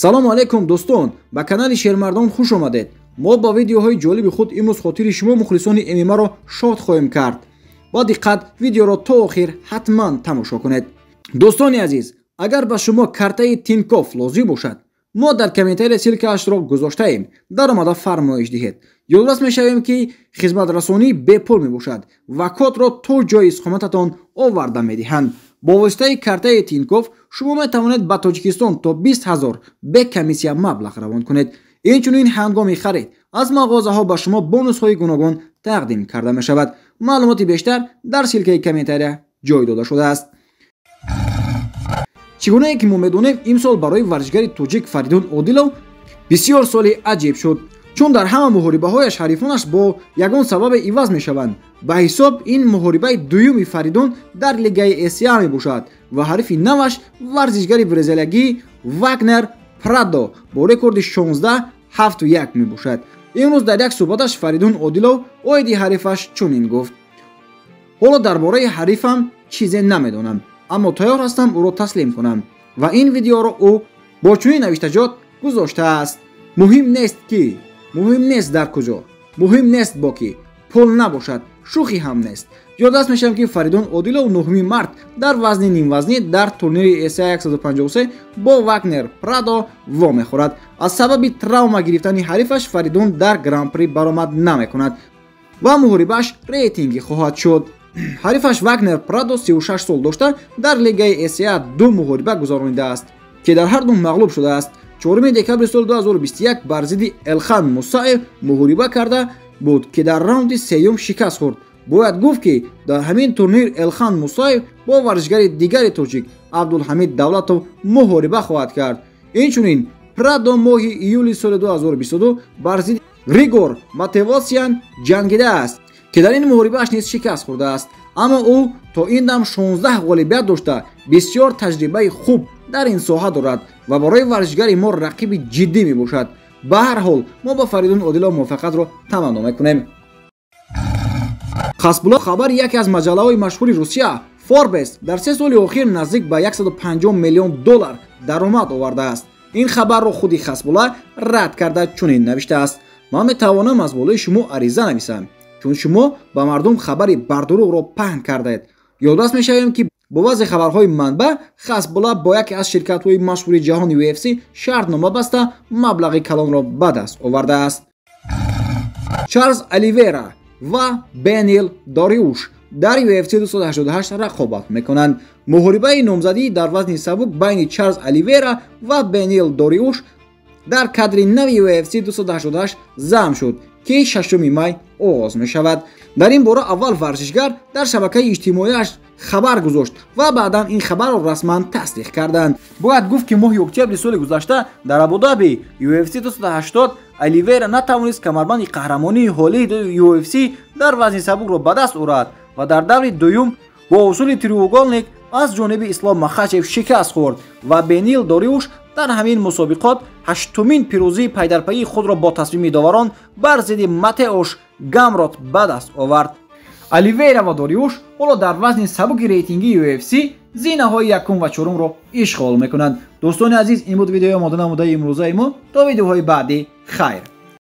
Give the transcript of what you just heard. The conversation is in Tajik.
салому алайкум дӯстон, ба канали Шермардон хуш омадед. мо ба видеоҳои ҷолиби худ имрӯз хотири шумо мухлисони ММА-ро шод хоҳем кард. ба диққат видеоро то охир ҳатман тамошо кунед. дӯстони азиз, агар ба шумо картаи Тинькофф лозим бошад, мо дар комментария силкаашро гузоштаем, дар омада фармоиш диҳед. ёдбас мешавем ки хизматрасонӣ бепул мебошад ва кодро то ҷои иқомататон оварда медиҳанд. бо воситаи картаи Тинькофф шумо метавонед ба Тоҷикистон то 20 000 бе комиссия маблағ равон кунед. инчунин ҳангоми харид аз мағозаҳо ба шумо бонусҳои гуногун тақдим карда мешавад. маълумоти бештар дар силкаи комментария ҷой дода шудааст. чӣ гунае ки мо медонем, имсол барои варзишгари тоҷик Фаридун Одилов бисёр соли аҷиб шуд, чун дар ҳама муҳорибаҳояш ҳарифонаш бо ягон сабабе иваз мешаванд. ба ҳисоб ин муҳорибаи дуюми Фаридун дар лигаи СА мебошад ва ҳарифи наваш варзишгари брезилиягӣ Вагнер Прадо бо рекорди 16-7-1 мебошад. имрӯз дар як суҳбаташ Фаридун Одилов оиди ҳарифаш чунин гуфт: ҳоло дар бораи ҳарифам чизе намедонам, аммо тайёр ҳастам ӯро таслим кунам. ва ин видеоро ӯ бо чунин навиштаҷот гузоштааст: муҳим нест ки, муҳим нест дар куҷо, муҳим нест бо ки, пул набошад, шӯхӣ ҳам нест. ёддас мешавам ки Фаридун Одилов 9 март дар вазни нимвазнӣ дар турнири СА 153 бо Вагнер Прадо вомехӯрад. аз сабаби травма гирифтани ҳарифаш Фаридун дар гран-при баромад намекунад ва муҳорибааш рейтингӣ хоҳад шуд. ҳарифаш Вагнер Прадо 36 сол дошта дар лигаи СА 2 муҳориба гузаронидааст, ки дар ҳар ду мағлуб шудааст. 4 декабри соли 2021 бар зидди Элхан Мусаев муҳориба карда буд, ки дар раунди сеюм шикаст хӯрд. бояд гуфт ки дар ҳамин турнир Элхан Мусаев бо варзишгари дигари тоҷик Абдулҳамид Давлатов муҳориба хоҳад кард. инчунин Прадо моҳи июли соли 2022 бар зидди Григор Матевосян ҷангидааст, ки дар ин муҳорибааш низ шикаст хӯрдааст. аммо ӯ то ин дам 16 ғолибият дошта бисёр таҷрибаи хуб дар ин соҳа дорад ва барои варзишгари мо рақиби ҷиддӣ мебошад. ба ҳар ҳол мо ба Фаридун Одилов муваффақиятро таманно мекунем. Хасбулло хабари яке аз маҷаллаҳои машҳури Русия Forbes дар 3 соли охир наздик ба $150 миллион даромад овардааст. ин хабарро худи Хасбулло рад карда чунин навиштааст: ман метавонам аз болои шумо ариза нависам, чун шумо ба мардум хабари бардуруғро паҳн кардаед. ёддас мешавем ки бо вазъи хабарҳои манба Хасбулло бо яке аз ширкатҳои машҳури ҷаҳони UFC шартнома баста маблағи калонро ба даст овардааст. Чарлз Оливейра ва Бенил Дориуш дар UFC 288 рақобат мекунанд. муҳорибаи номзадӣ дар вазни сабук байни Чарлз Оливейра ва Бенил Дориуш дар кадри нави UFC 288 замъ шуд, ки 6 май оғоз мешавад. дар ин бора аввал варзишгар дар шабакаи иҷтимоияш хабар гузошт ва баъдан ин хабарро расман тасдиқ карданд. бояд гуфт ки моҳи октябри соли гузашта дар Абу-Даби UFC 280 Оливейра натавонист камарбанди қаҳрамонии ҳолии UFC дар вазни сабукро ба даст орад ва дар даври дуюм бо усули треугольник аз ҷониби Ислом Махачев шикаст хӯрд ва Бенил Дориуш дар ҳамин мусобиқот 8-мин пирӯзии пайдарпайи худро бо тасмими даварон бар зидди Матеуш Гамрот ба даст овард. Оливейра ва Дориуш ҳоло дар вазни сабуки рейтинги UFC зинаҳои 1 ва 4-ро ишғол мекунанд. дӯстони азиз, ин буд видеои омода намудаи имрӯзаи мо. то видеоҳои баъдӣ хайр.